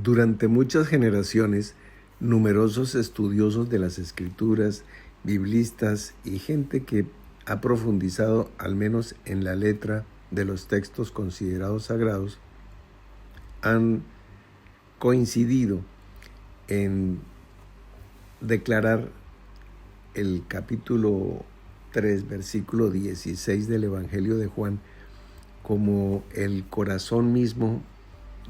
Durante muchas generaciones, numerosos estudiosos de las escrituras, biblistas y gente que ha profundizado al menos en la letra de los textos considerados sagrados han coincidido en declarar el capítulo 3, versículo 16 del Evangelio de Juan como el corazón mismo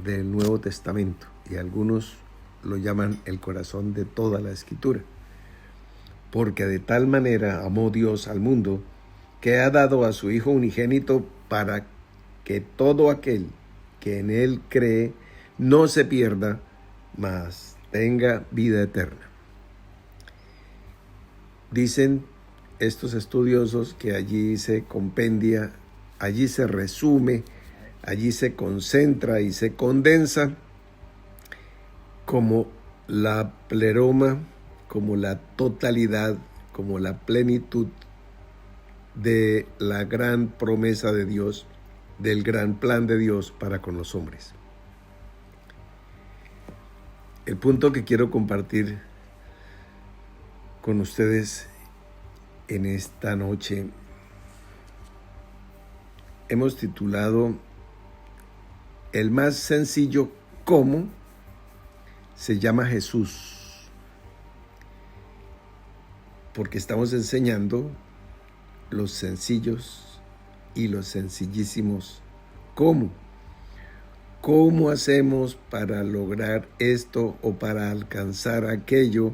del Nuevo Testamento, y algunos lo llaman el corazón de toda la Escritura, porque de tal manera amó Dios al mundo que ha dado a su Hijo unigénito para que todo aquel que en él cree no se pierda, mas tenga vida eterna. Dicen estos estudiosos que allí se compendia, allí se resume, allí se concentra y se condensa como la pleroma, como la totalidad, como la plenitud de la gran promesa de Dios, del gran plan de Dios para con los hombres. El punto que quiero compartir con ustedes en esta noche hemos titulado El más sencillo cómo se llama Jesús, porque estamos enseñando los sencillos y los sencillísimos cómo. ¿Cómo hacemos para lograr esto o para alcanzar aquello?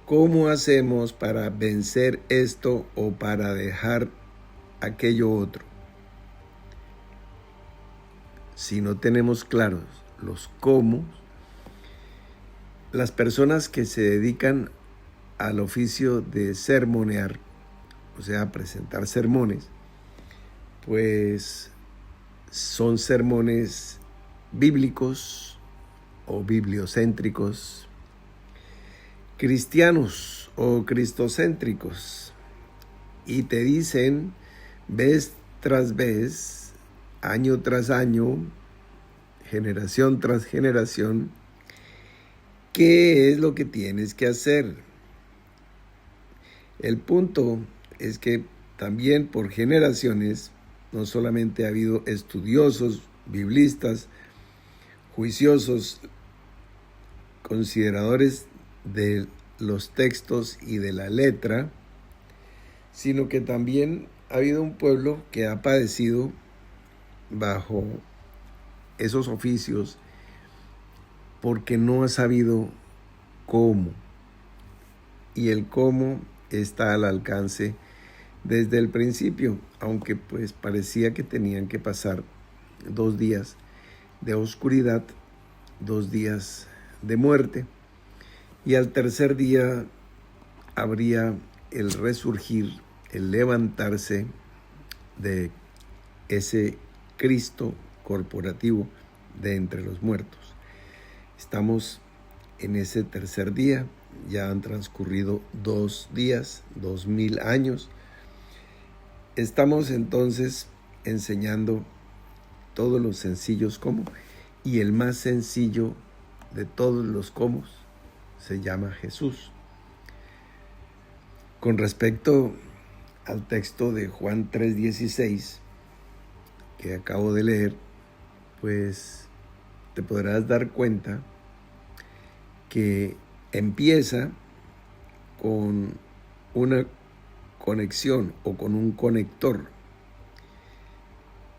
¿Cómo hacemos para vencer esto o para dejar aquello otro? Si no tenemos claros los cómo, las personas que se dedican al oficio de sermonear, o sea, presentar sermones, pues son sermones bíblicos o bibliocéntricos, cristianos o cristocéntricos, y te dicen vez tras vez, año tras año, generación tras generación, qué es lo que tienes que hacer. El punto es que también por generaciones no solamente ha habido estudiosos, biblistas, juiciosos, consideradores de los textos y de la letra, sino que también ha habido un pueblo que ha padecido bajo esos oficios porque no ha sabido cómo. Y el cómo está al alcance desde el principio, aunque pues parecía que tenían que pasar 2 días de oscuridad, 2 días de muerte, y al tercer día habría el resurgir, el levantarse de ese Cristo corporativo de entre los muertos. Estamos en ese tercer día, ya han transcurrido 2 días, 2000 años. Estamos entonces enseñando todos los sencillos cómo, y el más sencillo de todos los cómo se llama Jesús. Con respecto al texto de Juan 3:16 que acabo de leer, pues te podrás dar cuenta que empieza con una conexión o con un conector,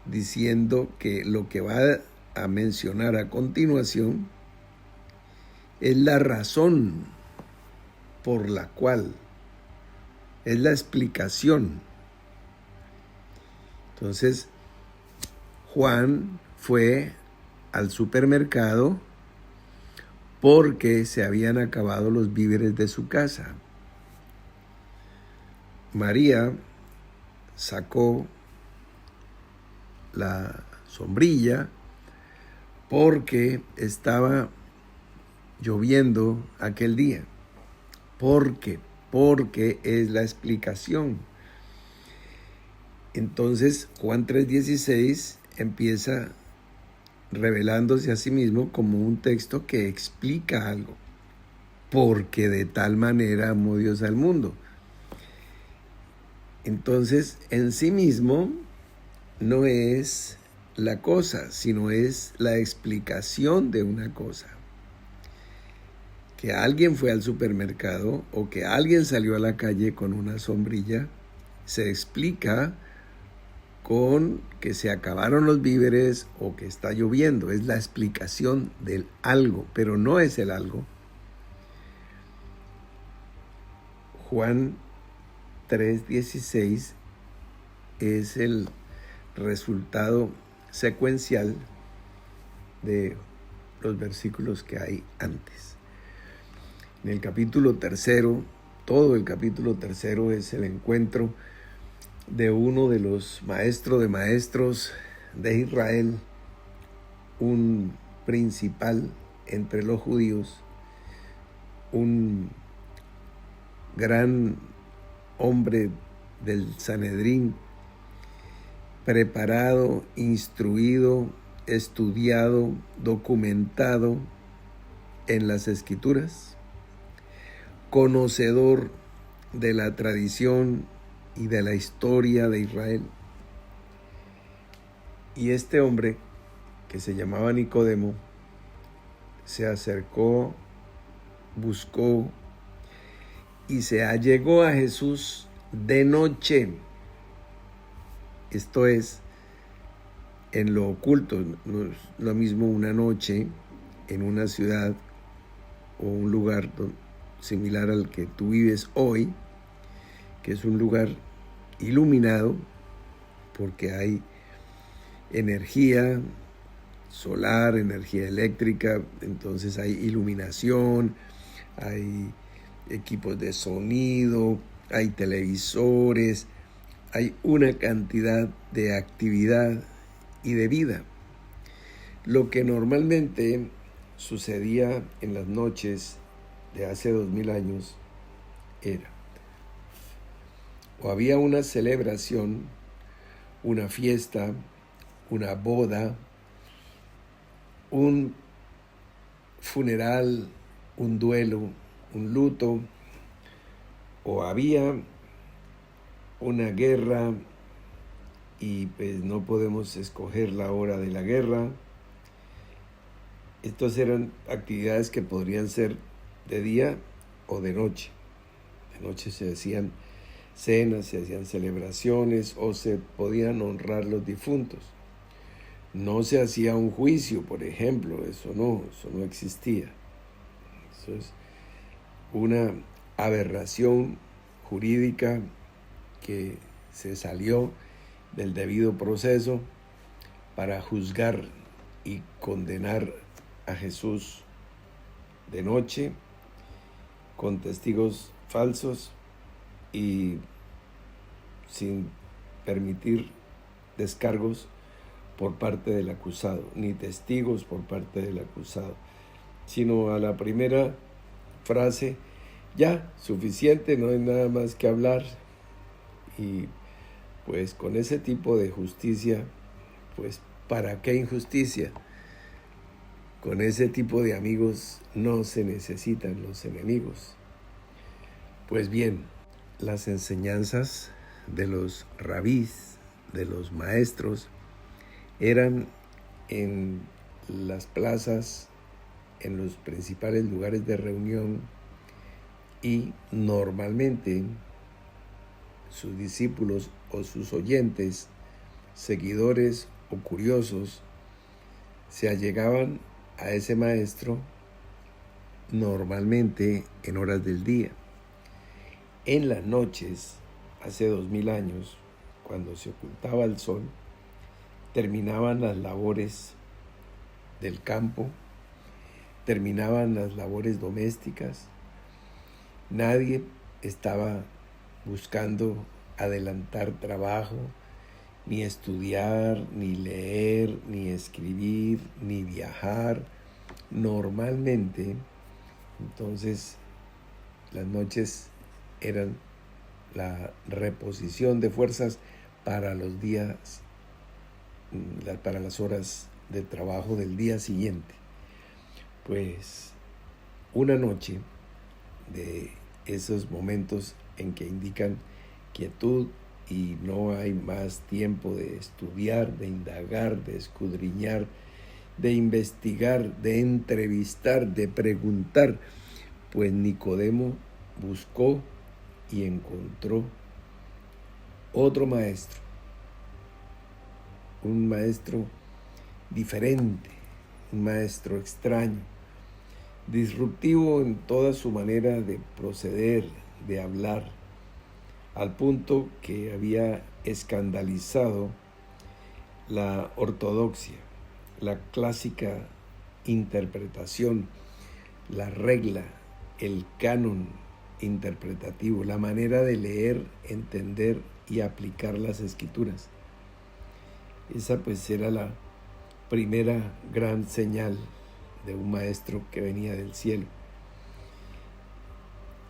diciendo que lo que va a mencionar a continuación es la razón por la cual, es la explicación. Entonces, Juan fue al supermercado porque se habían acabado los víveres de su casa. María sacó la sombrilla porque estaba lloviendo aquel día. ¿Por qué? Porque es la explicación. Entonces Juan 3:16 empieza revelándose a sí mismo como un texto que explica algo. Porque de tal manera amó Dios al mundo. Entonces, en sí mismo no es la cosa, sino es la explicación de una cosa. Que alguien fue al supermercado o que alguien salió a la calle con una sombrilla, se explica con que se acabaron los víveres o que está lloviendo. Es la explicación del algo, pero no es el algo. Juan 3:16 es el resultado secuencial de los versículos que hay antes. En el capítulo 3, todo el capítulo 3 es el encuentro de uno de los maestros de maestros de Israel, un principal entre los judíos, un gran hombre del Sanedrín, preparado, instruido, estudiado, documentado en las Escrituras, conocedor de la tradición y de la historia de Israel. Y este hombre, que se llamaba Nicodemo, se acercó, buscó y se allegó a Jesús de noche. Esto es, en lo oculto. No es lo mismo una noche en una ciudad o un lugar similar al que tú vives hoy, que es un lugar iluminado porque hay energía solar, energía eléctrica, entonces hay iluminación, hay equipos de sonido, hay televisores, hay una cantidad de actividad y de vida. Lo que normalmente sucedía en las noches de hace 2000 años era, o había una celebración, una fiesta, una boda, un funeral, un duelo, un luto, o había una guerra y pues no podemos escoger la hora de la guerra. Estas eran actividades que podrían ser de día o de noche. De noche se hacían cenas, se hacían celebraciones o se podían honrar los difuntos. No se hacía un juicio, por ejemplo, eso no existía. Eso es una aberración jurídica que se salió del debido proceso para juzgar y condenar a Jesús de noche con testigos falsos y sin permitir descargos por parte del acusado, ni testigos por parte del acusado, sino a la primera frase, ya, suficiente, no hay nada más que hablar. Y pues con ese tipo de justicia, pues ¿para qué injusticia? Con ese tipo de amigos no se necesitan los enemigos. Pues bien, las enseñanzas de los rabís, de los maestros, eran en las plazas, en los principales lugares de reunión, y normalmente sus discípulos o sus oyentes, seguidores o curiosos, se allegaban a ese maestro normalmente en horas del día. En las noches, hace 2000 años, cuando se ocultaba el sol, terminaban las labores del campo, terminaban las labores domésticas. Nadie estaba buscando adelantar trabajo, ni estudiar, ni leer, ni escribir, ni viajar. Normalmente Entonces, las noches eran la reposición de fuerzas para los días, para las horas de trabajo del día siguiente. Pues una noche de esos momentos en que indican quietud y no hay más tiempo de estudiar, de indagar, de escudriñar, de investigar, de entrevistar, de preguntar, pues Nicodemo buscó y encontró otro maestro, un maestro diferente, un maestro extraño, disruptivo en toda su manera de proceder, de hablar, al punto que había escandalizado la ortodoxia, la clásica interpretación, la regla, el canon interpretativo, la manera de leer, entender y aplicar las escrituras. Esa pues era la primera gran señal de un maestro que venía del cielo,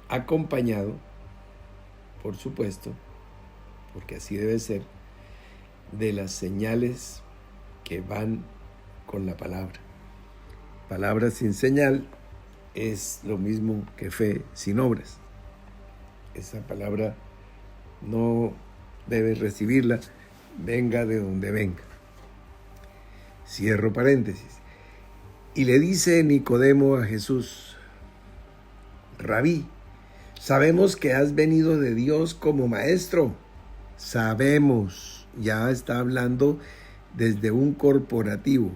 acompañado, por supuesto, porque así debe ser, de las señales que van con la palabra. Palabra sin señal es lo mismo que fe sin obras. Esa palabra no debes recibirla, venga de donde venga. Cierro paréntesis. Y le dice Nicodemo a Jesús: Rabí, sabemos que has venido de Dios como maestro. Sabemos, ya está hablando desde un corporativo.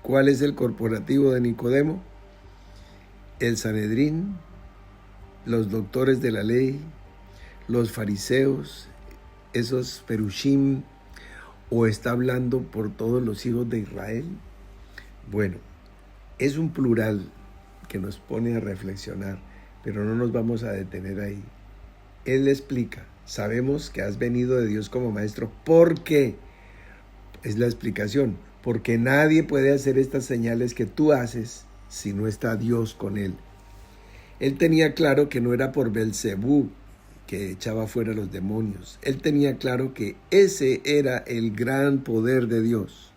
¿Cuál es el corporativo de Nicodemo? El Sanedrín, los doctores de la ley, los fariseos, esos perushim, o está hablando por todos los hijos de Israel. Bueno, es un plural que nos pone a reflexionar, pero no nos vamos a detener ahí. Él le explica: sabemos que has venido de Dios como maestro. ¿Por qué? Es la explicación. Porque nadie puede hacer estas señales que tú haces si no está Dios con él. Él tenía claro que no era por Belcebú que echaba fuera los demonios. Él tenía claro que ese era el gran poder de Dios.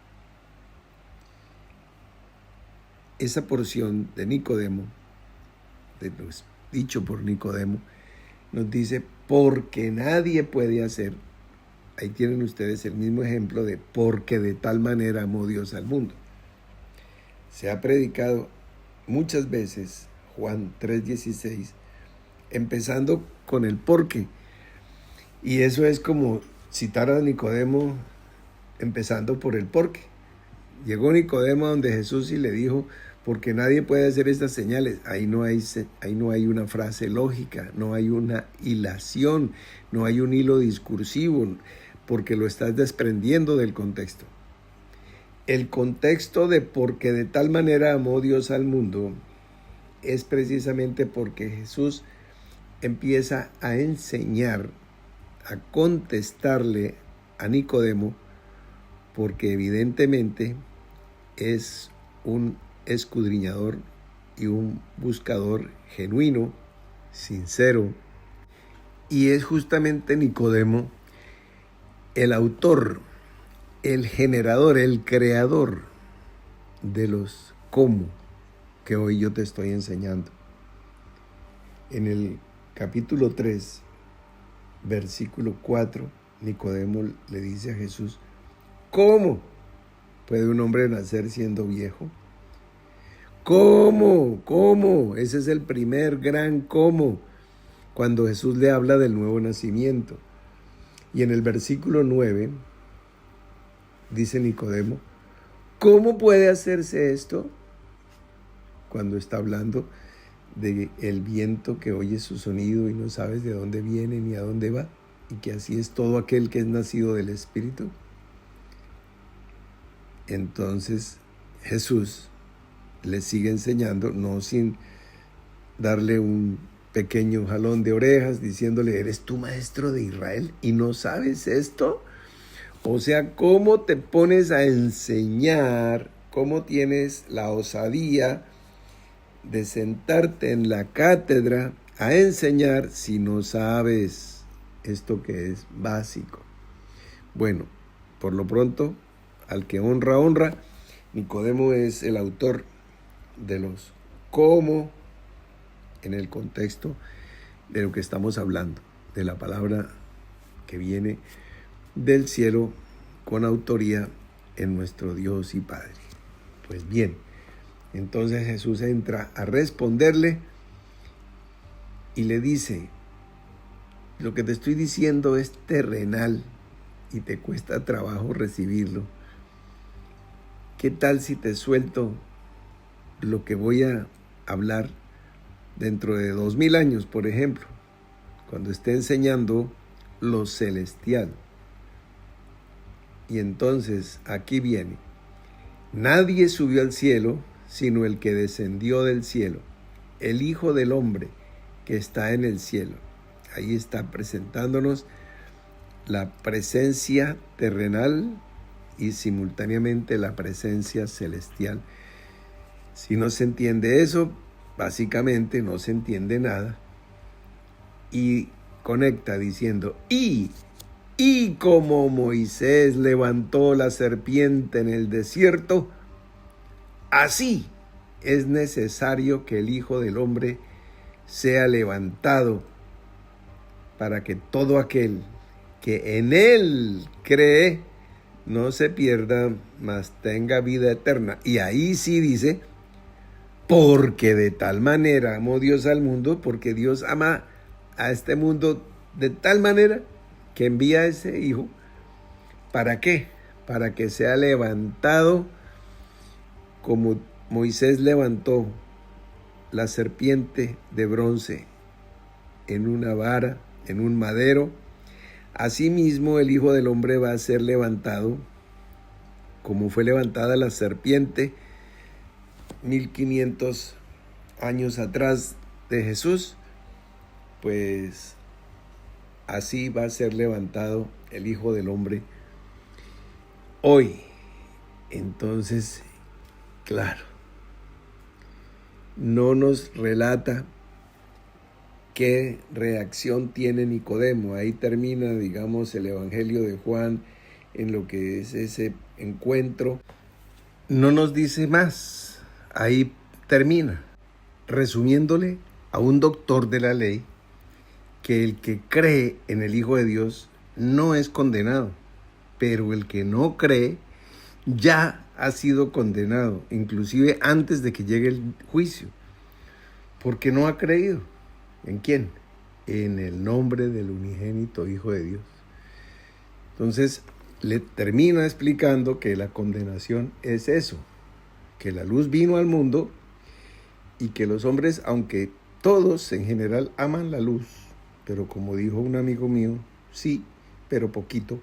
Esa porción de Nicodemo, de lo dicho por Nicodemo, nos dice: porque nadie puede hacer. Ahí tienen ustedes el mismo ejemplo de porque de tal manera amó Dios al mundo. Se ha predicado muchas veces Juan 3:16, empezando con el porque. Y eso es como citar a Nicodemo empezando por el porque. Llegó Nicodemo a donde Jesús y le dijo: porque nadie puede hacer estas señales. Ahí no hay una frase lógica, no hay una hilación, no hay un hilo discursivo, porque lo estás desprendiendo del contexto. El contexto de porque de tal manera amó Dios al mundo es precisamente porque Jesús empieza a enseñar, a contestarle a Nicodemo, porque evidentemente es un escudriñador y un buscador genuino, sincero, y es justamente Nicodemo el autor, el generador, el creador de los cómo que hoy yo te estoy enseñando. En el capítulo 3, versículo 4, Nicodemo le dice a Jesús: ¿cómo puede un hombre nacer siendo viejo? ¿Cómo? ¿Cómo? Ese es el primer gran cómo, cuando Jesús le habla del nuevo nacimiento. Y en el versículo 9, dice Nicodemo: ¿cómo puede hacerse esto? Cuando está hablando del viento que oye su sonido y no sabes de dónde viene ni a dónde va, y que así es todo aquel que es nacido del Espíritu. Entonces Jesús le sigue enseñando, no sin darle un pequeño jalón de orejas, diciéndole: ¿eres tú maestro de Israel y no sabes esto? O sea, ¿cómo te pones a enseñar? ¿Cómo tienes la osadía de sentarte en la cátedra a enseñar si no sabes esto que es básico? Bueno, por lo pronto, al que honra, honra. Nicodemo es el autor de los cómo en el contexto de lo que estamos hablando, de la palabra que viene del cielo con autoría en nuestro Dios y Padre. Pues bien, entonces Jesús entra a responderle y le dice: lo que te estoy diciendo es terrenal y te cuesta trabajo recibirlo. ¿Qué tal si te suelto lo que voy a hablar dentro de 2000 años, por ejemplo, cuando esté enseñando lo celestial? Y entonces aquí viene: nadie subió al cielo sino el que descendió del cielo, el Hijo del Hombre que está en el cielo. Ahí está presentándonos la presencia terrenal y simultáneamente la presencia celestial. Si no se entiende eso, básicamente no se entiende nada. Y conecta diciendo: y como Moisés levantó la serpiente en el desierto, así es necesario que el Hijo del Hombre sea levantado, para que todo aquel que en él cree no se pierda, mas tenga vida eterna. Y ahí sí dice: porque de tal manera amó Dios al mundo, porque Dios ama a este mundo de tal manera que envía a ese Hijo. ¿Para qué? Para que sea levantado como Moisés levantó la serpiente de bronce en una vara, en un madero. Asimismo, el Hijo del Hombre va a ser levantado como fue levantada la serpiente 1500 años atrás de Jesús. Pues así va a ser levantado el Hijo del Hombre hoy. Entonces, claro, no nos relata qué reacción tiene Nicodemo. Ahí termina, digamos, el Evangelio de Juan en lo que es ese encuentro. No nos dice más. Ahí termina, resumiéndole a un doctor de la ley que el que cree en el Hijo de Dios no es condenado, pero el que no cree ya ha sido condenado, inclusive antes de que llegue el juicio, porque no ha creído. ¿En quién? En el nombre del unigénito Hijo de Dios. Entonces le termina explicando que la condenación es eso, que la luz vino al mundo y que los hombres, aunque todos en general aman la luz, pero como dijo un amigo mío, sí, pero poquito,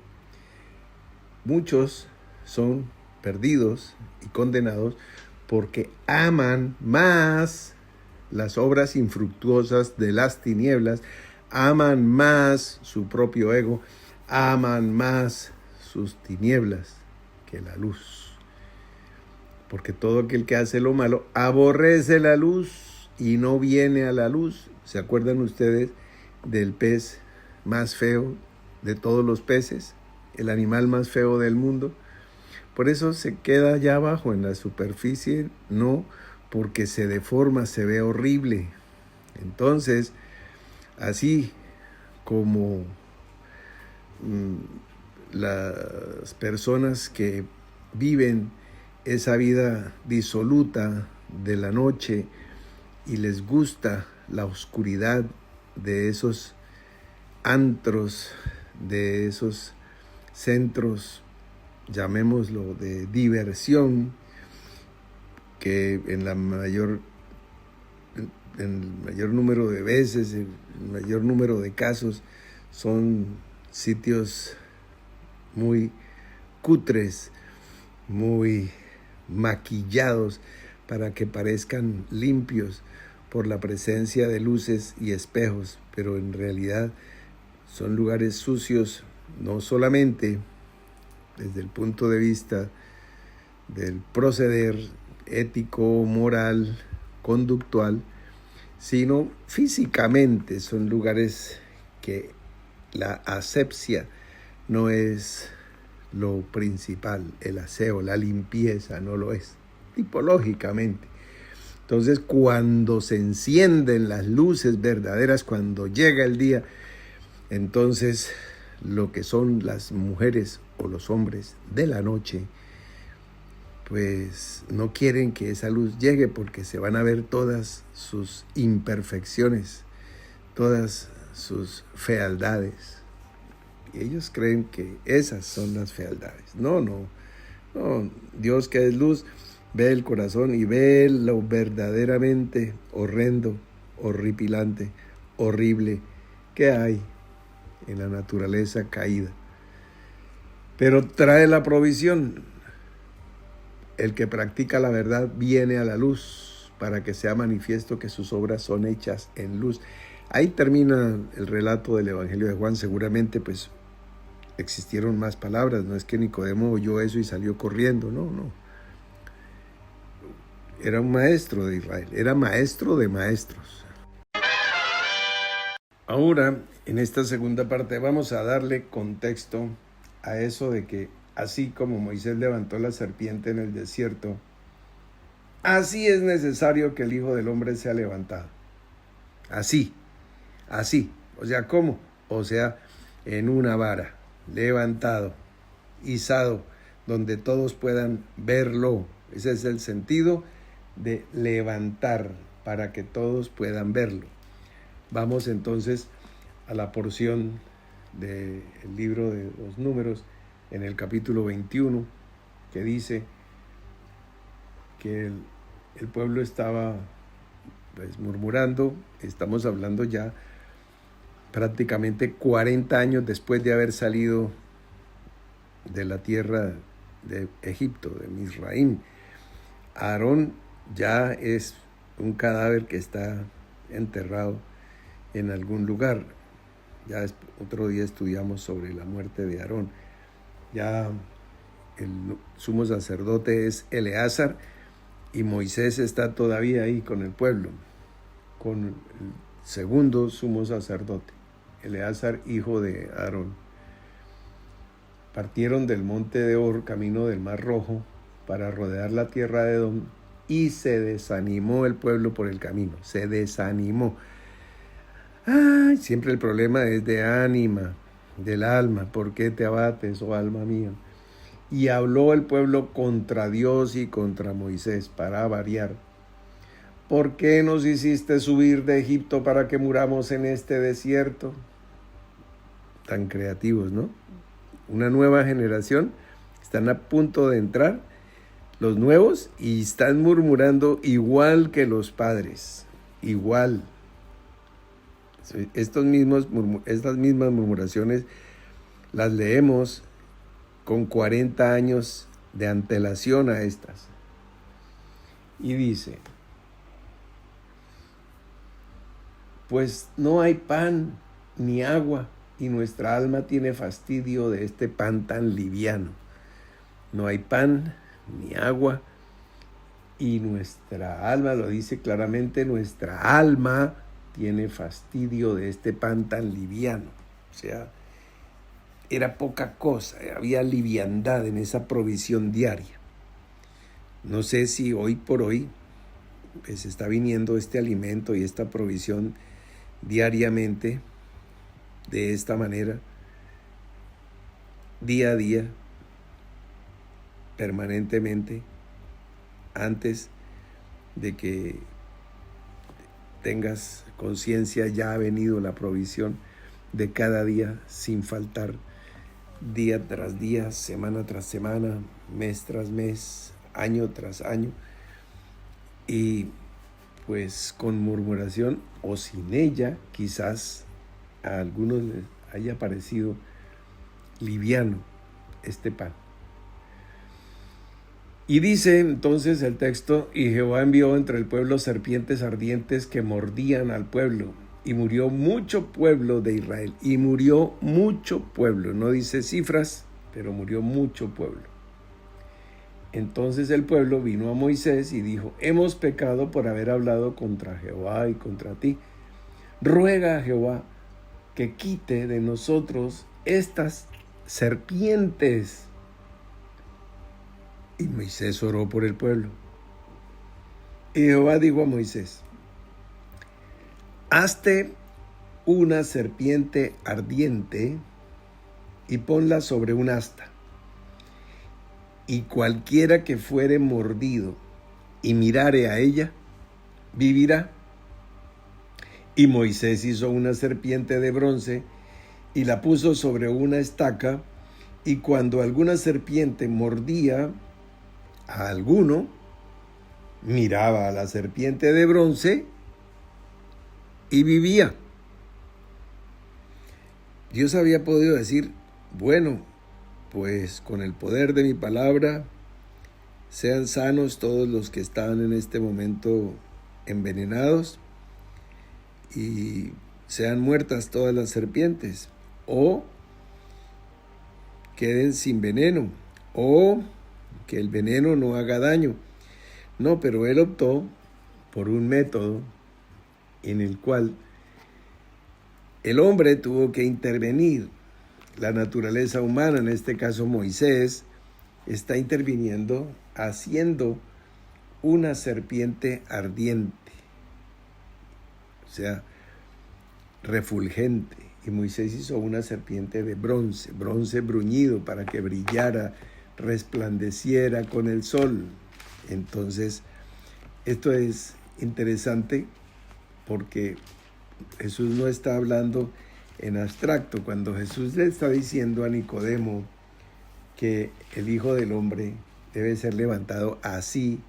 muchos son perdidos y condenados porque aman más las obras infructuosas de las tinieblas, aman más su propio ego, aman más sus tinieblas que la luz. Porque todo aquel que hace lo malo aborrece la luz y no viene a la luz. ¿Se acuerdan ustedes del pez más feo de todos los peces? El animal más feo del mundo. Por eso se queda allá abajo en la superficie, no porque se deforma, se ve horrible. Entonces, así como las personas que viven esa vida disoluta de la noche y les gusta la oscuridad de esos antros, de esos centros, llamémoslo, de diversión, que en el mayor número de veces, en el mayor número de casos, son sitios muy cutres, muy maquillados para que parezcan limpios por la presencia de luces y espejos, pero en realidad son lugares sucios, no solamente desde el punto de vista del proceder ético, moral, conductual, sino físicamente. Son lugares que la asepsia no es lo principal, el aseo, la limpieza no lo es, tipológicamente. Entonces, cuando se encienden las luces verdaderas, cuando llega el día, entonces lo que son las mujeres o los hombres de la noche, pues no quieren que esa luz llegue porque se van a ver todas sus imperfecciones, todas sus fealdades. Y ellos creen que esas son las fealdades. No. Dios, que es luz, ve el corazón y ve lo verdaderamente horrendo, horripilante, horrible que hay en la naturaleza caída. Pero trae la provisión. El que practica la verdad viene a la luz para que sea manifiesto que sus obras son hechas en luz. Ahí termina el relato del Evangelio de Juan. Seguramente pues existieron más palabras. No es que Nicodemo oyó eso y salió corriendo. No. Era un maestro de Israel. Era maestro de maestros. Ahora, en esta segunda parte, vamos a darle contexto a eso de que así como Moisés levantó la serpiente en el desierto, así es necesario que el Hijo del Hombre sea levantado. Así. O sea, ¿cómo? O sea, en una vara, levantado, izado, donde todos puedan verlo. Ese es el sentido de levantar, para que todos puedan verlo. Vamos entonces a la porción del libro de los Números, en el capítulo 21, que dice que el pueblo estaba pues murmurando. Estamos hablando ya prácticamente 40 años después de haber salido de la tierra de Egipto, de Misraim. Aarón ya es un cadáver que está enterrado en algún lugar. Ya otro día estudiamos sobre la muerte de Aarón. Ya el sumo sacerdote es Eleazar y Moisés está todavía ahí con el pueblo, con el segundo sumo sacerdote, Eleazar, hijo de Aarón. Partieron del monte de Hor, camino del Mar Rojo, para rodear la tierra de Edom, y se desanimó el pueblo por el camino. Se desanimó. Siempre el problema es de ánima, del alma. ¿Por qué te abates, oh alma mía? Y habló el pueblo contra Dios y contra Moisés, para variar. ¿Por qué nos hiciste subir de Egipto para que muramos en este desierto? Tan creativos, ¿no? Una nueva generación, están a punto de entrar los nuevos y están murmurando igual que los padres, igual. Estas mismas murmuraciones las leemos con 40 años de antelación a estas. Y dice, pues no hay pan ni agua, y nuestra alma tiene fastidio de este pan tan liviano. No hay pan ni agua, y nuestra alma, lo dice claramente, nuestra alma tiene fastidio de este pan tan liviano. O sea, era poca cosa, había liviandad en esa provisión diaria. No sé si hoy por hoy pues está viniendo este alimento y esta provisión diariamente, de esta manera, día a día, permanentemente, antes de que tengas conciencia. Ya ha venido la provisión de cada día sin faltar, día tras día, semana tras semana, mes tras mes, año tras año, y pues con murmuración o sin ella, quizás a algunos les haya parecido liviano este pan. Y dice entonces el texto, y Jehová envió entre el pueblo serpientes ardientes que mordían al pueblo, y murió mucho pueblo de Israel, y murió mucho pueblo, no dice cifras, pero murió mucho pueblo. Entonces el pueblo vino a Moisés y dijo: hemos pecado por haber hablado contra Jehová y contra ti. Ruega a Jehová que quite de nosotros estas serpientes. Y Moisés oró por el pueblo. Y Jehová dijo a Moisés: hazte una serpiente ardiente y ponla sobre un asta. Y cualquiera que fuere mordido y mirare a ella, vivirá. Y Moisés hizo una serpiente de bronce y la puso sobre una estaca, y cuando alguna serpiente mordía a alguno, miraba a la serpiente de bronce y vivía. Dios había podido decir: bueno, pues con el poder de mi palabra, sean sanos todos los que estaban en este momento envenenados y sean muertas todas las serpientes, o queden sin veneno, o que el veneno no haga daño. No, pero él optó por un método en el cual el hombre tuvo que intervenir. La naturaleza humana, en este caso Moisés, está interviniendo haciendo una serpiente ardiente, o sea, refulgente. Y Moisés hizo una serpiente de bronce, bronce bruñido, para que brillara, resplandeciera con el sol. Entonces, esto es interesante porque Jesús no está hablando en abstracto. Cuando Jesús le está diciendo a Nicodemo que el Hijo del Hombre debe ser levantado así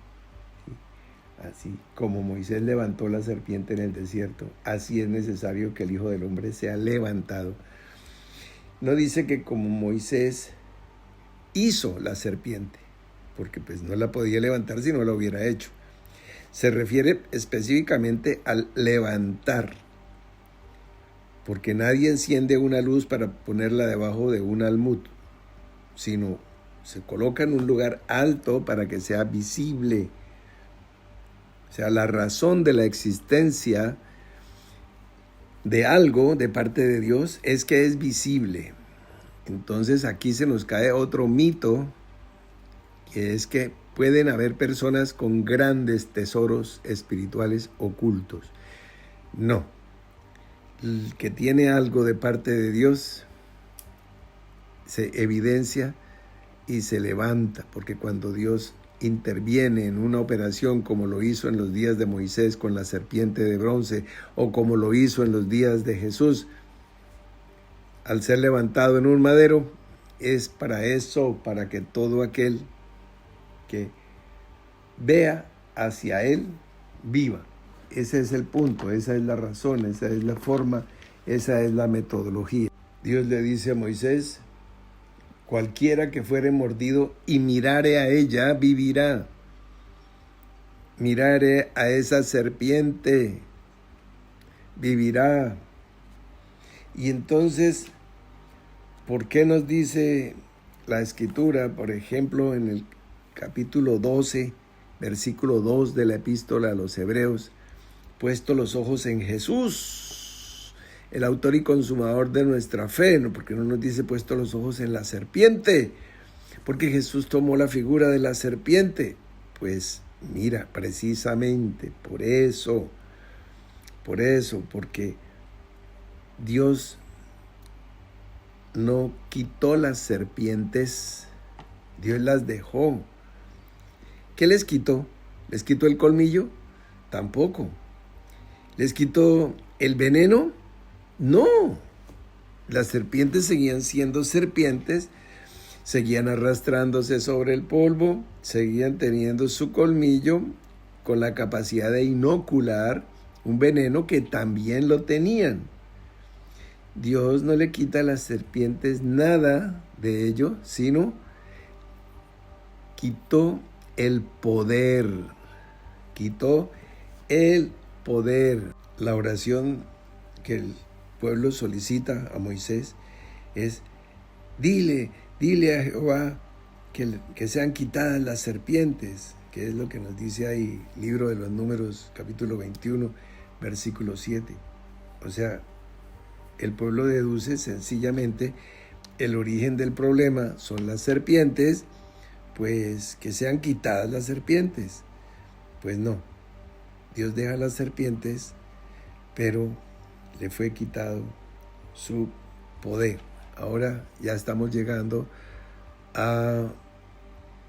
como Moisés levantó la serpiente en el desierto, así es necesario que el Hijo del Hombre sea levantado. No dice que como Moisés hizo la serpiente, porque pues no la podía levantar si no la hubiera hecho. Se refiere específicamente al levantar, porque nadie enciende una luz para ponerla debajo de un almud, sino se coloca en un lugar alto para que sea visible. O sea, la razón de la existencia de algo de parte de Dios es que es visible. Entonces aquí se nos cae otro mito, que es que pueden haber personas con grandes tesoros espirituales ocultos. No. El que tiene algo de parte de Dios se evidencia y se levanta, porque cuando Dios interviene en una operación, como lo hizo en los días de Moisés con la serpiente de bronce, o como lo hizo en los días de Jesús, al ser levantado en un madero, es para eso, para que todo aquel que vea hacia él viva. Ese es el punto, esa es la razón, esa es la forma, esa es la metodología. Dios le dice a Moisés: cualquiera que fuere mordido y mirare a ella, vivirá. Mirare a esa serpiente, vivirá. Y entonces, ¿por qué nos dice la Escritura, por ejemplo, en el capítulo 12, versículo 2 de la epístola a los Hebreos: puesto los ojos en Jesús, el autor y consumador de nuestra fe? ¿No? Porque no nos dice puesto los ojos en la serpiente, porque Jesús tomó la figura de la serpiente. Pues mira, precisamente por eso, porque Dios no quitó las serpientes, Dios las dejó. ¿Qué les quitó? ¿Les quitó el colmillo? Tampoco. ¿Les quitó el veneno? No. Las serpientes seguían siendo serpientes, seguían arrastrándose sobre el polvo, seguían teniendo su colmillo con la capacidad de inocular un veneno que también lo tenían. Dios no le quita a las serpientes nada de ello, sino quitó el poder. La oración que el pueblo solicita a Moisés es: dile a Jehová que sean quitadas las serpientes, que es lo que nos dice ahí, libro de los Números, capítulo 21, versículo 7. O sea, el pueblo deduce sencillamente el origen del problema son las serpientes, pues que sean quitadas las serpientes. Pues no, Dios deja las serpientes, pero le fue quitado su poder. Ahora ya estamos llegando a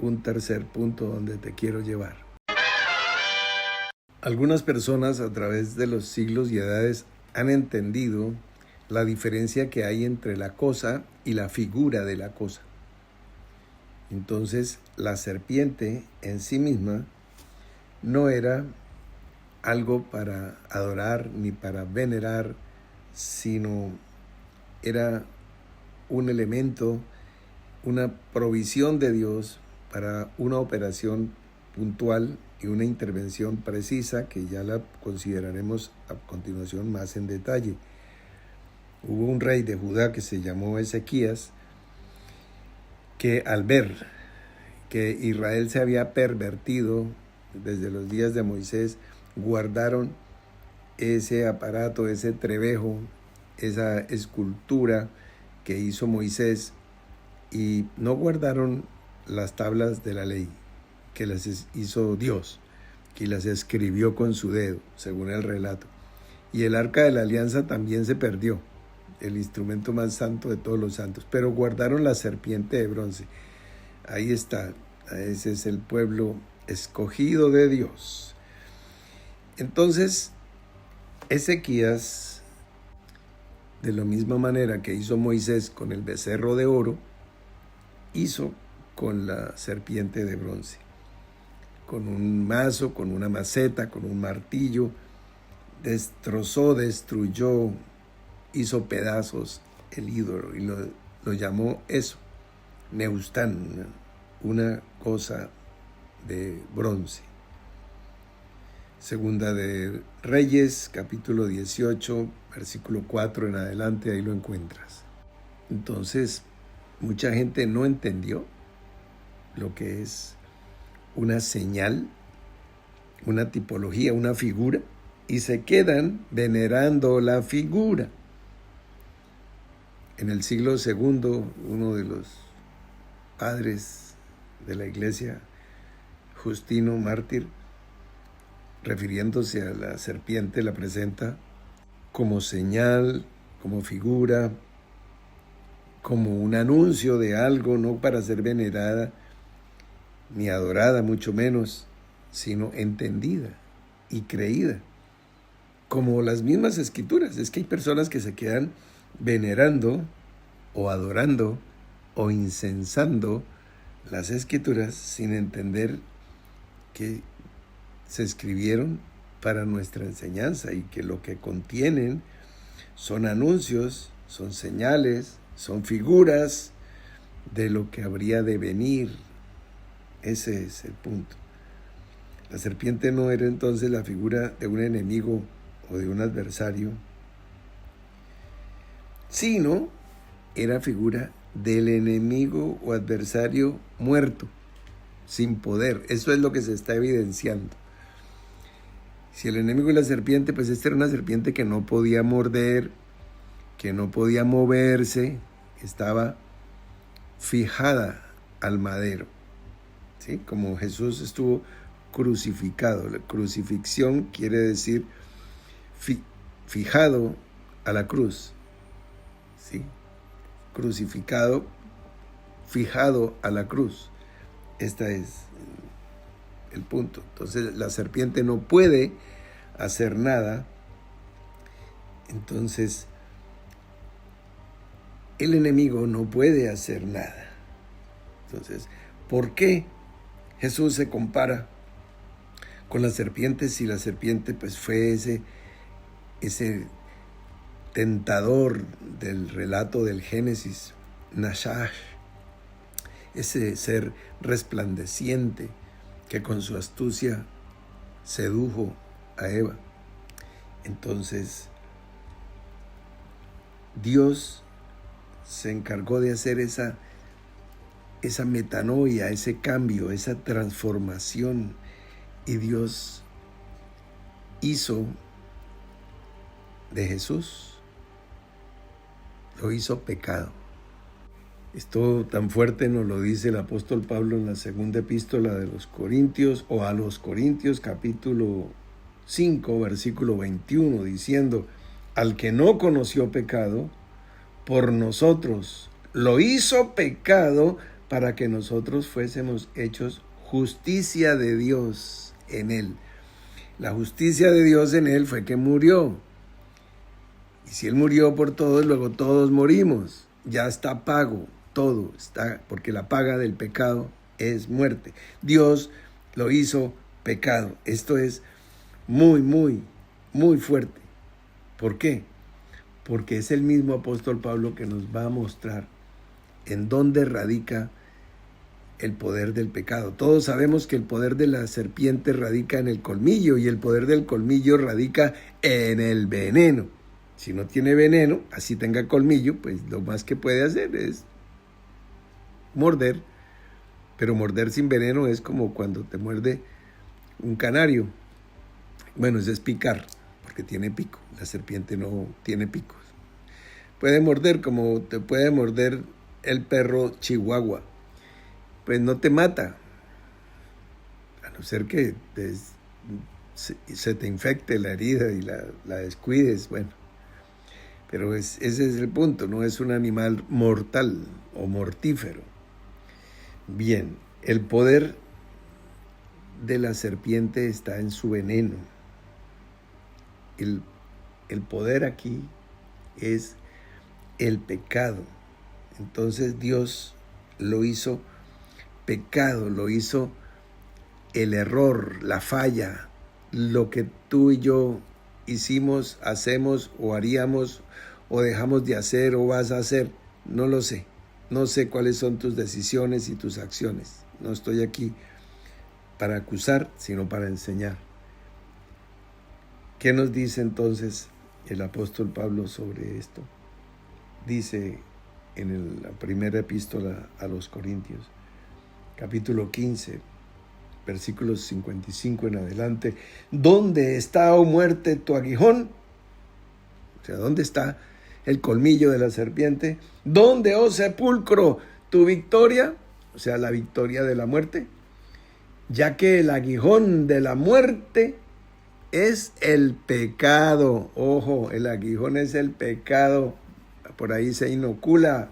un tercer punto donde te quiero llevar. Algunas personas a través de los siglos y edades han entendido la diferencia que hay entre la cosa y la figura de la cosa. Entonces, la serpiente en sí misma no era algo para adorar ni para venerar, sino era un elemento, una provisión de Dios para una operación puntual y una intervención precisa que ya la consideraremos a continuación más en detalle. Hubo un rey de Judá que se llamó Ezequías, que al ver que Israel se había pervertido desde los días de Moisés, guardaron ese aparato, ese trebejo, esa escultura que hizo Moisés y no guardaron las tablas de la ley que las hizo Dios, que las escribió con su dedo, según el relato. Y el arca de la alianza también se perdió, el instrumento más santo de todos los santos, pero guardaron la serpiente de bronce. Ahí está, ese es el pueblo escogido de Dios. Entonces, Ezequías, de la misma manera que hizo Moisés con el becerro de oro, hizo con la serpiente de bronce, con un mazo, con una maceta, con un martillo, destrozó, destruyó, hizo pedazos el ídolo y lo llamó eso, Nehushtan, una cosa de bronce. Segunda de Reyes, capítulo 18, versículo 4 en adelante, ahí lo encuentras. Entonces, mucha gente no entendió lo que es una señal, una tipología, una figura, y se quedan venerando la figura. En el siglo II, uno de los padres de la iglesia, Justino mártir, refiriéndose a la serpiente, la presenta como señal, como figura, como un anuncio de algo, no para ser venerada ni adorada, mucho menos, sino entendida y creída, como las mismas escrituras. Es que hay personas que se quedan venerando o adorando o incensando las escrituras sin entender que se escribieron para nuestra enseñanza y que lo que contienen son anuncios, son señales, son figuras de lo que habría de venir. Ese es el punto. La serpiente no era entonces la figura de un enemigo o de un adversario, sino era figura del enemigo o adversario muerto, sin poder. Eso es lo que se está evidenciando. Si el enemigo es la serpiente, pues esta era una serpiente que no podía morder, que no podía moverse, estaba fijada al madero, ¿sí? Como Jesús estuvo crucificado. La crucifixión quiere decir fijado a la cruz, ¿sí? Crucificado, fijado a la cruz. Este es el punto. Entonces la serpiente no puede hacer nada. Entonces el enemigo no puede hacer nada. Entonces, ¿por qué Jesús se compara con la serpiente si la serpiente pues fue ese tentador del relato del Génesis, Nashash, ese ser resplandeciente que con su astucia sedujo a Eva? Entonces, Dios se encargó de hacer esa esa metanoia, ese cambio, esa transformación. Y Dios hizo de Jesús, lo hizo pecado. Esto tan fuerte nos lo dice el apóstol Pablo en la segunda epístola de los Corintios, o a los Corintios, capítulo 5, versículo 21, diciendo: al que no conoció pecado, por nosotros lo hizo pecado, para que nosotros fuésemos hechos justicia de Dios en él. La justicia de Dios en él fue que murió. Y si él murió por todos, luego todos morimos. Ya está pago, todo está, porque la paga del pecado es muerte. Dios lo hizo pecado. Esto es muy, muy, muy fuerte. ¿Por qué? Porque es el mismo apóstol Pablo que nos va a mostrar en dónde radica el poder del pecado. Todos sabemos que el poder de la serpiente radica en el colmillo, y el poder del colmillo radica en el veneno. Si no tiene veneno, así tenga colmillo, pues lo más que puede hacer es morder. Pero morder sin veneno es como cuando te muerde un canario. Bueno, eso es picar, porque tiene pico. La serpiente no tiene picos. Puede morder como te puede morder el perro chihuahua. Pues no te mata, a no ser que se te infecte la herida y la descuides, bueno. Pero ese es el punto, no es un animal mortal o mortífero. Bien, el poder de la serpiente está en su veneno. El poder aquí es el pecado. Entonces Dios lo hizo pecado, lo hizo el error, la falla, lo que tú y yo hicimos, hacemos o haríamos o dejamos de hacer o vas a hacer, no lo sé. No sé cuáles son tus decisiones y tus acciones. No estoy aquí para acusar, sino para enseñar. ¿Qué nos dice entonces el apóstol Pablo sobre esto? Dice en la primera epístola a los Corintios, capítulo 15, versículos 55 en adelante: ¿dónde está, oh muerte, tu aguijón? O sea, ¿dónde está el colmillo de la serpiente? ¿Dónde, oh sepulcro, tu victoria? O sea, la victoria de la muerte. Ya que el aguijón de la muerte es el pecado. Ojo, el aguijón es el pecado. Por ahí se inocula.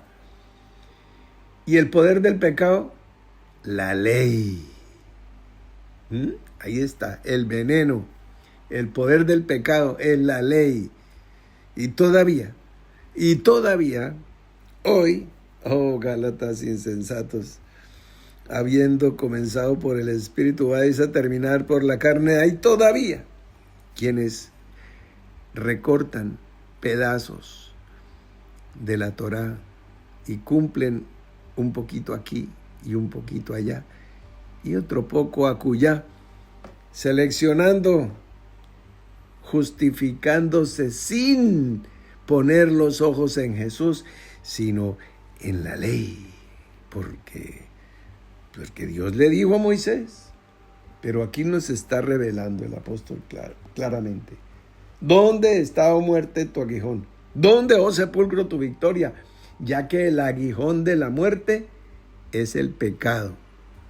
Y el poder del pecado, la ley. Ahí está, el veneno. El poder del pecado es la ley. Y todavía, hoy, oh Gálatas insensatos, habiendo comenzado por el Espíritu, vais a terminar por la carne. Hay todavía quienes recortan pedazos de la Torá y cumplen un poquito aquí y un poquito allá y otro poco acullá, seleccionando, justificándose sin poner los ojos en Jesús, sino en la ley, porque Dios le dijo a Moisés. Pero aquí nos está revelando el apóstol claramente: ¿dónde está, oh muerte, tu aguijón? ¿Dónde, oh sepulcro, tu victoria? Ya que el aguijón de la muerte es el pecado.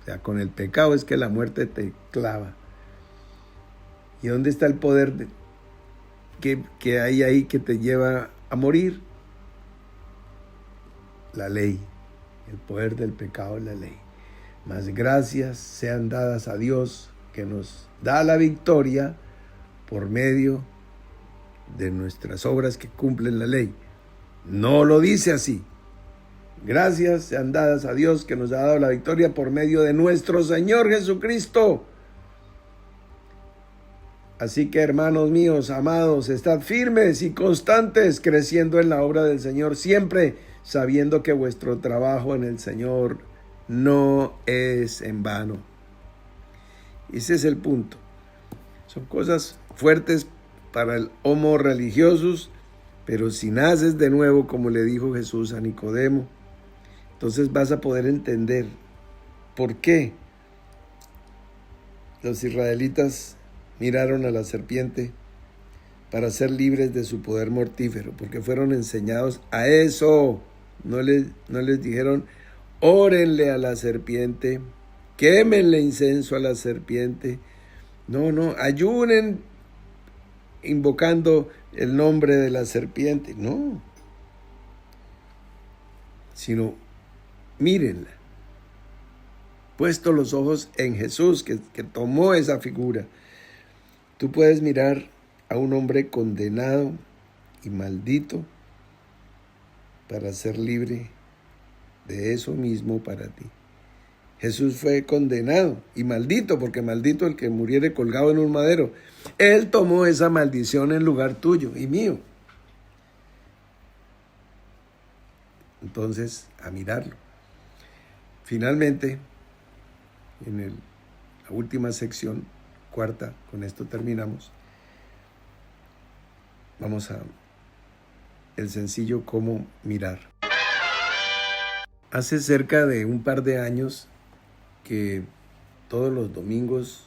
O sea, con el pecado es que la muerte te clava. ¿Y dónde está el poder que hay ahí que te lleva a morir? La ley. El poder del pecado es la ley. Mas gracias sean dadas a Dios, que nos da la victoria por medio de nuestras obras que cumplen la ley. No lo dice así. Gracias sean dadas a Dios, que nos ha dado la victoria por medio de nuestro Señor Jesucristo. Así que, hermanos míos, amados, estad firmes y constantes, creciendo en la obra del Señor, siempre sabiendo que vuestro trabajo en el Señor no es en vano. Ese es el punto. Son cosas fuertes para el homo religiosus, pero si naces de nuevo, como le dijo Jesús a Nicodemo, Entonces vas a poder entender por qué los israelitas miraron a la serpiente para ser libres de su poder mortífero, porque fueron enseñados a eso. No les dijeron, órenle a la serpiente, quémenle incienso a la serpiente. No, ayunen invocando el nombre de la serpiente. No, sino mírenla. Puesto los ojos en Jesús, que tomó esa figura. Tú puedes mirar a un hombre condenado y maldito para ser libre de eso mismo para ti. Jesús fue condenado y maldito, porque maldito el que muriere colgado en un madero. Él tomó esa maldición en lugar tuyo y mío. Entonces, a mirarlo. Finalmente, en la última sección, cuarta, con esto terminamos. Vamos a el sencillo cómo mirar. Hace cerca de un par de años que todos los domingos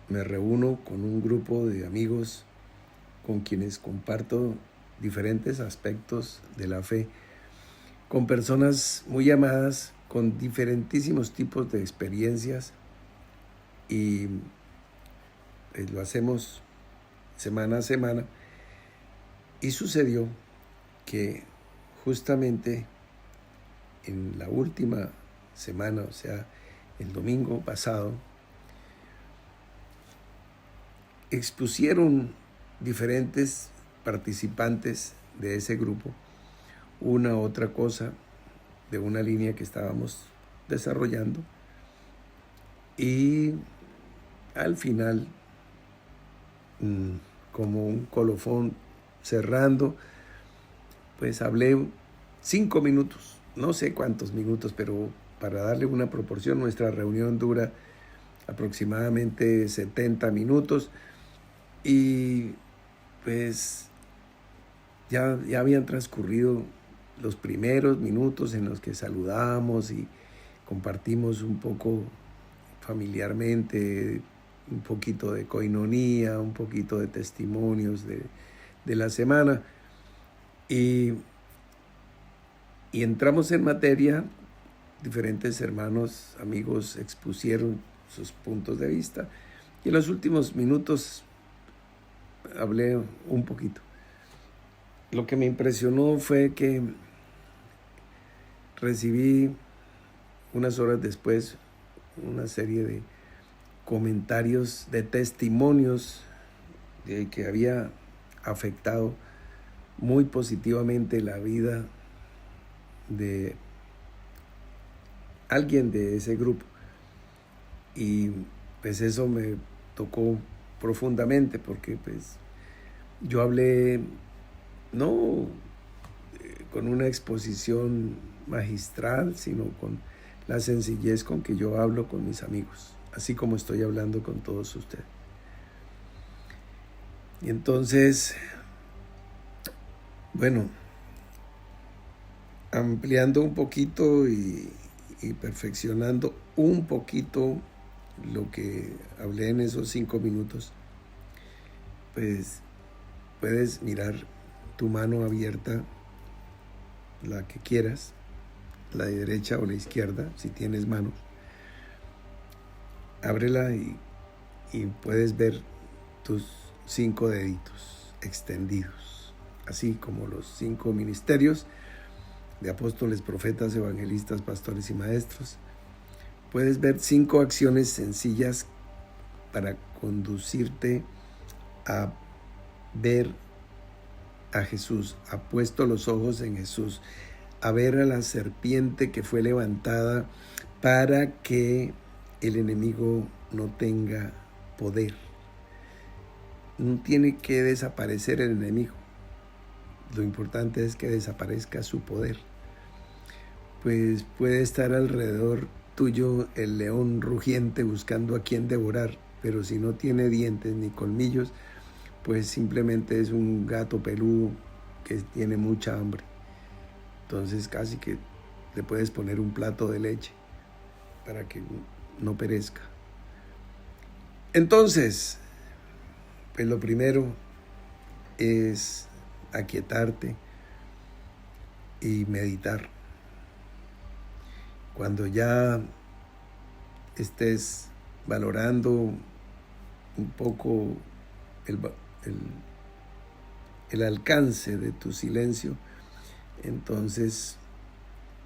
me reúno con un grupo de amigos con quienes comparto diferentes aspectos de la fe, con personas muy amadas, con diferentísimos tipos de experiencias, y lo hacemos semana a semana. Y sucedió que justamente en la última semana, o sea, el domingo pasado, expusieron diferentes participantes de ese grupo una otra cosa de una línea que estábamos desarrollando, y al final, como un colofón cerrando, pues hablé 5 minutos, no sé cuántos minutos, pero para darle una proporción, nuestra reunión dura aproximadamente 70 minutos, y pues ya habían transcurrido los primeros minutos en los que saludamos y compartimos un poco familiarmente, un poquito de coinonía, un poquito de testimonios de la semana, y entramos en materia. Diferentes hermanos, amigos expusieron sus puntos de vista, y en los últimos minutos hablé un poquito. Lo que me impresionó fue que recibí unas horas después una serie de comentarios, de testimonios de que había afectado muy positivamente la vida de alguien de ese grupo. Y pues eso me tocó profundamente, porque pues yo hablé no con una exposición magistral, sino con la sencillez con que yo hablo con mis amigos, así como estoy hablando con todos ustedes. Y entonces, bueno, ampliando un poquito y perfeccionando un poquito lo que hablé en esos 5 minutos, pues puedes mirar tu mano abierta, la que quieras, la derecha o la izquierda, si tienes manos. Ábrela y puedes ver tus 5 deditos extendidos, así como los 5 ministerios de apóstoles, profetas, evangelistas, pastores y maestros. Puedes ver 5 acciones sencillas para conducirte a ver a Jesús, ha puesto los ojos en Jesús, a ver a la serpiente que fue levantada para que el enemigo no tenga poder. No tiene que desaparecer el enemigo, lo importante es que desaparezca su poder. Pues puede estar alrededor tuyo el león rugiente buscando a quien devorar, pero si no tiene dientes ni colmillos, pues simplemente es un gato peludo que tiene mucha hambre. Entonces casi que le puedes poner un plato de leche para que no perezca. Entonces, pues lo primero es aquietarte y meditar. Cuando ya estés valorando un poco el alcance de tu silencio, entonces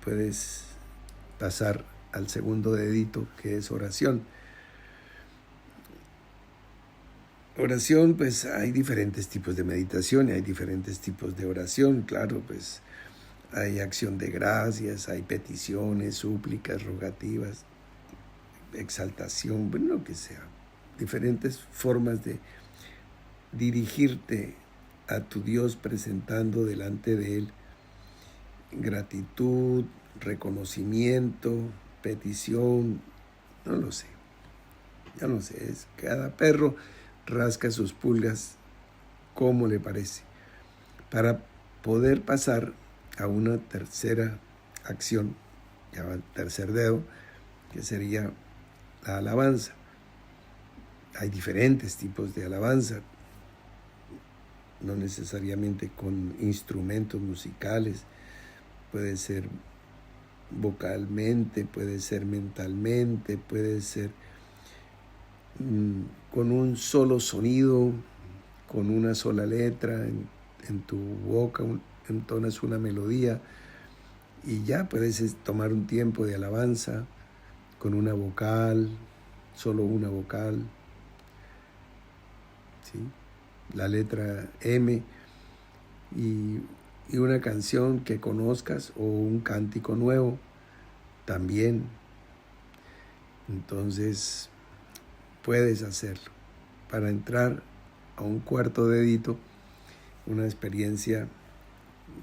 puedes pasar al segundo dedito, que es oración. Oración, pues hay diferentes tipos de meditación y hay diferentes tipos de oración, claro, pues hay acción de gracias, hay peticiones, súplicas, rogativas, exaltación, bueno, lo que sea, diferentes formas de dirigirte a tu Dios presentando delante de Él gratitud, reconocimiento, petición, no lo sé, ya no sé, es cada perro rasca sus pulgas como le parece, para poder pasar a una tercera acción, ya va el tercer dedo, que sería la alabanza. Hay diferentes tipos de alabanza, no necesariamente con instrumentos musicales, puede ser vocalmente, puede ser mentalmente, puede ser con un solo sonido, con una sola letra, en tu boca entonas una melodía y ya puedes tomar un tiempo de alabanza con una vocal, solo una vocal, ¿sí? La letra M y una canción que conozcas o un cántico nuevo también. Entonces puedes hacerlo para entrar a un cuarto dedito, una experiencia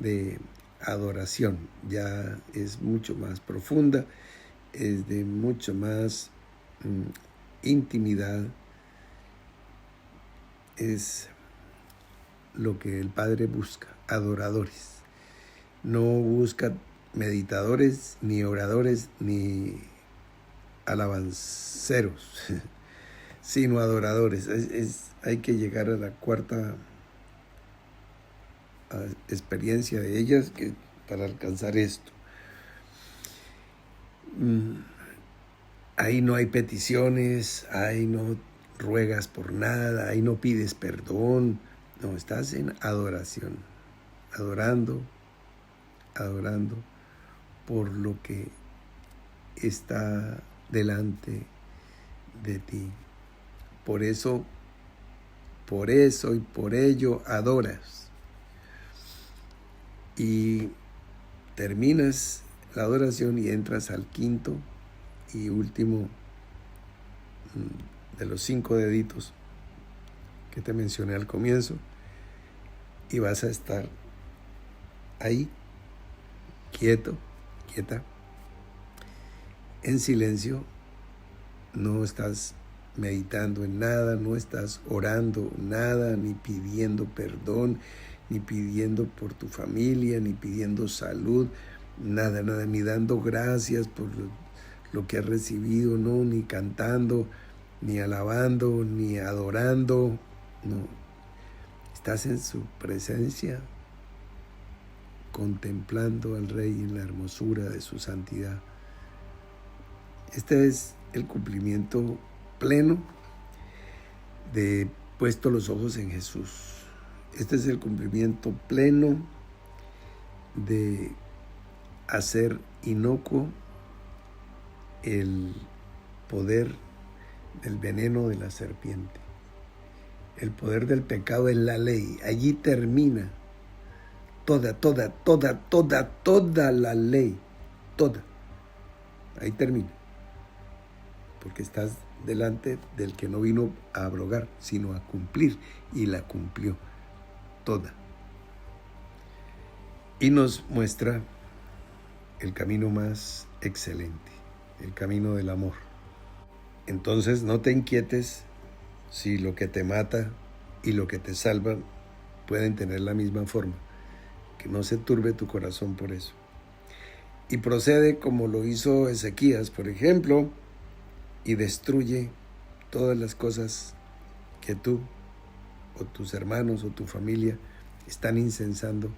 de adoración. Ya es mucho más profunda, es de mucho más intimidad, es lo que el Padre busca, adoradores. No busca meditadores, ni oradores, ni alabanceros, sino adoradores. Hay que llegar a la cuarta experiencia de ellas para alcanzar esto. Ahí no hay peticiones, ahí no ruegas por nada, ahí no pides perdón. No, estás en adoración, adorando por lo que está delante de ti. Por eso y por ello adoras. Y terminas la adoración y entras al quinto y último de los 5 deditos que te mencioné al comienzo, y vas a estar ahí, quieto, quieta, en silencio. No estás meditando en nada, no estás orando nada, ni pidiendo perdón, ni pidiendo por tu familia, ni pidiendo salud, nada, ni dando gracias por lo que has recibido, no, ni cantando, ni alabando, ni adorando, no. Estás en su presencia, contemplando al Rey en la hermosura de su santidad. Este es el cumplimiento pleno de puesto los ojos en Jesús. Este es el cumplimiento pleno de hacer inocuo el poder del veneno de la serpiente. El poder del pecado es la ley. Allí termina toda la ley. Toda. Ahí termina. Porque estás delante del que no vino a abrogar, sino a cumplir, y la cumplió toda. Y nos muestra el camino más excelente, el camino del amor. Entonces no te inquietes si lo que te mata y lo que te salva pueden tener la misma forma, que no se turbe tu corazón por eso. y procede como lo hizo Ezequías, por ejemplo, y destruye todas las cosas que tú o tus hermanos o tu familia están incensando,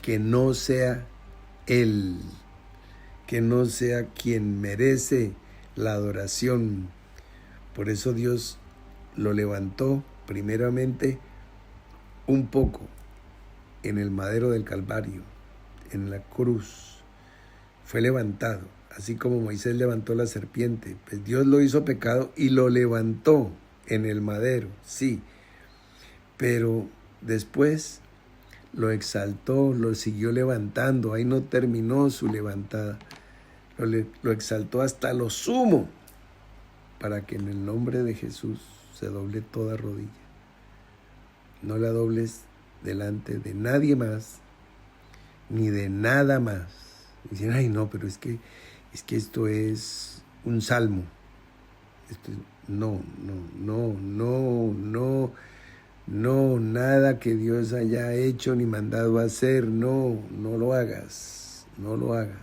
que no sea Él, que no sea quien merece la adoración. Por eso Dios lo levantó primeramente un poco en el madero del Calvario, en la cruz. Fue levantado, así como Moisés levantó la serpiente. Pues Dios lo hizo pecado y lo levantó en el madero, sí. Pero después lo exaltó, lo siguió levantando. Ahí no terminó su levantada. Lo exaltó hasta lo sumo, para que en el nombre de Jesús se doble toda rodilla. No la dobles delante de nadie más, ni de nada más. Dicen, ay no, pero es que esto es un salmo. No, nada que Dios haya hecho ni mandado a hacer, no lo hagas, no lo hagas.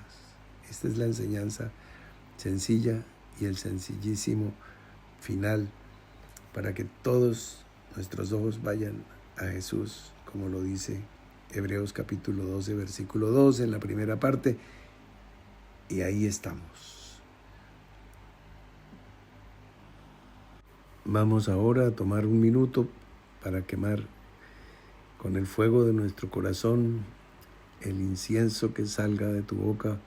Esta es la enseñanza sencilla y el sencillísimo final para que todos nuestros ojos vayan a Jesús, como lo dice Hebreos capítulo 12, versículo 2 en la primera parte, y ahí estamos. Vamos ahora a tomar un minuto para quemar con el fuego de nuestro corazón el incienso que salga de tu boca,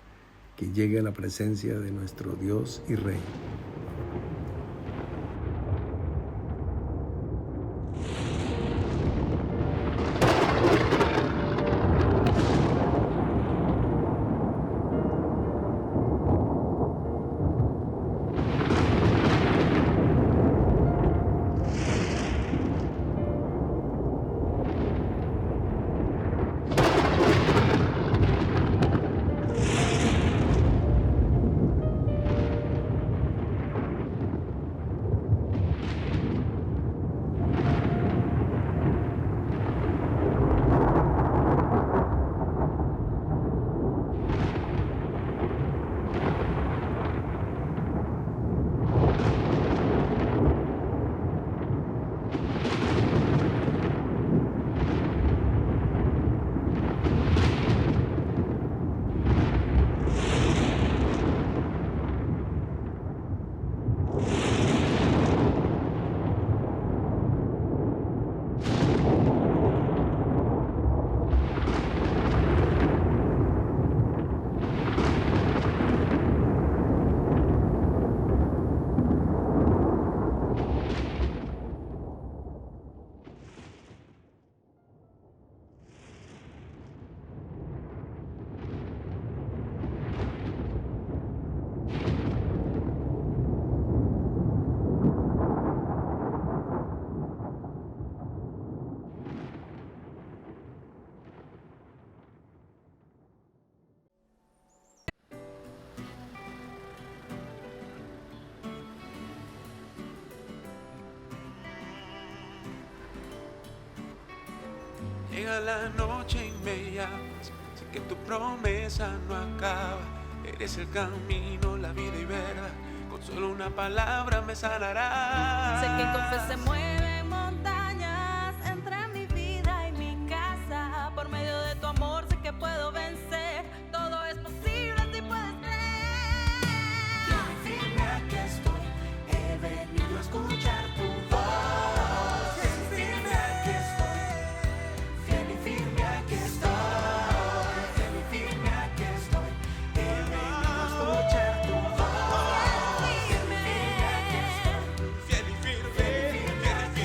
que llegue a la presencia de nuestro Dios y Rey. Llega la noche y me llamas, sé que tu promesa no acaba. Eres el camino, la vida y verdad, con solo una palabra me sanarás. Sé que con fe se mueven montañas entre mi vida y mi casa. Por medio de tu amor sé que puedo vencer, todo es posible si puedes creer. Fiel y firme aquí estoy, he venido a escuchar tu voz. Fiel y firme aquí estoy, fiel y firme aquí estoy, fiel y firme aquí estoy, he venido a escuchar tu voz. Fiel y firme aquí estoy, fiel y firme, fiel y firme.